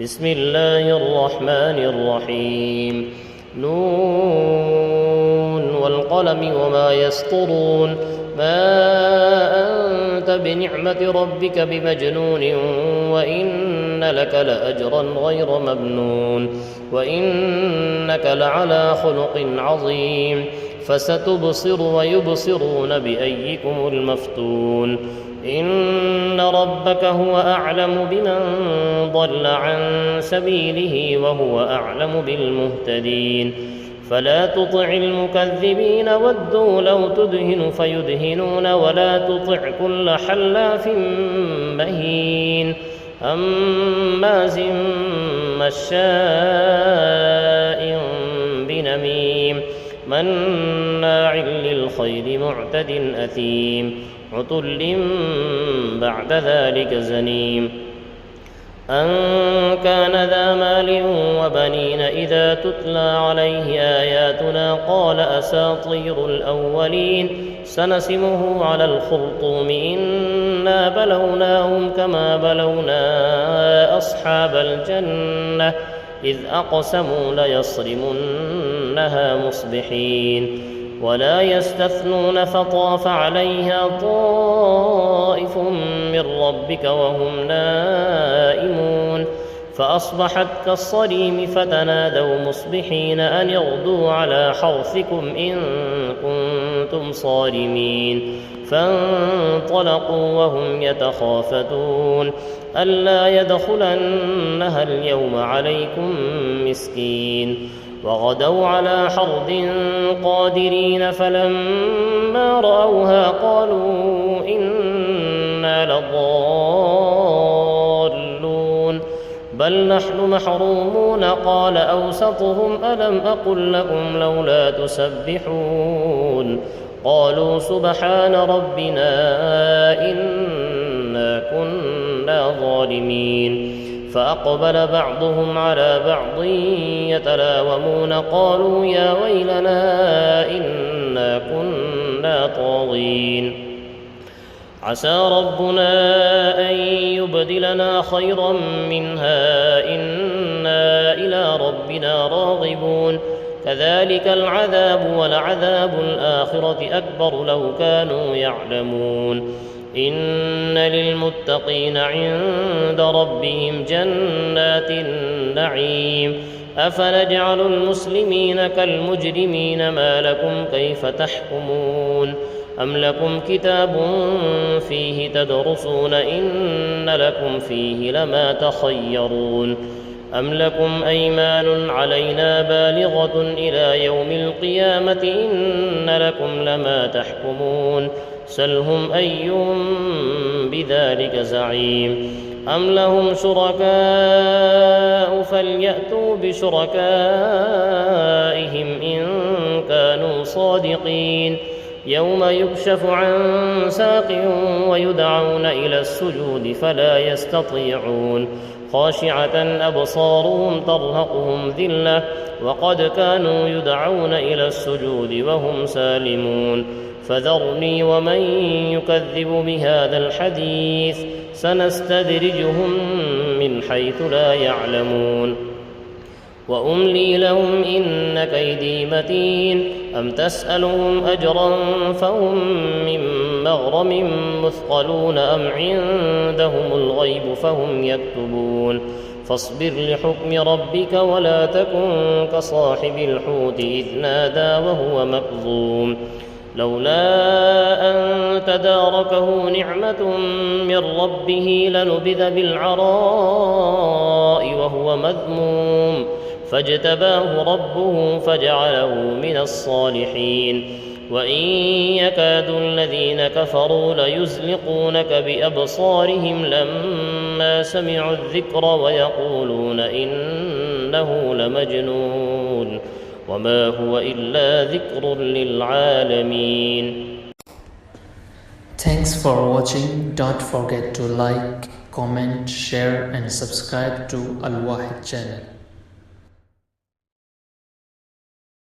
بسم الله الرحمن الرحيم نون والقلم وما يسطرون ما أنت بنعمة ربك بمجنون وإن لك لأجرا غير ممنون وإنك لعلى خلق عظيم فستبصر ويبصرون بأيكم المفتون إن ربك هو أعلم بمن ضل عن سبيله وهو أعلم بالمهتدين فلا تطع المكذبين ودوا لو تدهن فيدهنون ولا تطع كل حلاف مهين هماز مشاء بنميم مناع للخير معتد أثيم عتل بعد ذلك زنيم أن كان ذا مال وبنين إذا تتلى عليه آياتنا قال أساطير الأولين سنسمه على الخرطوم إنا بلوناهم كما بلونا أصحاب الجنة إذ أقسموا ليصرمنها مصبحين ولا يستثنون فطاف عليها طائف من ربك وهم نائمون فأصبحت كالصريم فتنادوا مصبحين أن اغدوا على حرثكم إن كنتم صارمين فانطلقوا وهم يتخافتون ألا يدخلنها اليوم عليكم مسكين وغدوا على حرد قادرين فلما رأوها قالوا إنا لضالون بل نحن محرومون قال أوسطهم ألم أقل لكم لولا تسبحون قالوا سبحان ربنا إنا كنا ظالمين فأقبل بعضهم على بعض يتلاومون قالوا يا ويلنا إنا كنا طاغين عسى ربنا أن يبدلنا خيرا منها إنا إلى ربنا راغبون كذلك العذاب ولعذاب الآخرة أكبر لو كانوا يعلمون إن للمتقين عند ربهم جنات النعيم أفنجعل المسلمين كالمجرمين ما لكم كيف تحكمون أم لكم كتاب فيه تدرسون إن لكم فيه لما تخيرون أم لكم أيمان علينا بالغة إلى يوم القيامة إن لكم لما تحكمون سلهم أيهم بذلك زعيم أم لهم شركاء فليأتوا بشركائهم إن كانوا صادقين يوم يكشف عن ساق ويدعون إلى السجود فلا يستطيعون خاشعة أبصارهم ترهقهم ذلة وقد كانوا يدعون إلى السجود وهم سالمون فذرني ومن يكذب بهذا الحديث سنستدرجهم من حيث لا يعلمون وأملي لهم إن كيدي متين أم تسألهم أجرا فهم من مغرم مثقلون أم عندهم الغيب فهم يكتبون فاصبر لحكم ربك ولا تكن كصاحب الحوت إذ نادى وهو مكظوم لولا أن تداركه نعمة من ربه لنبذ بالعراء وهو مذموم فاجتباه ربه فجعله من الصالحين وإن يكاد الذين كفروا ليزلقونك بأبصارهم لما سمعوا الذكر ويقولون إنه لمجنون وما هو إلا ذكر للعالمين. Thanks for watching. Don't forget to like, comment, share and subscribe to Al Wahid channel.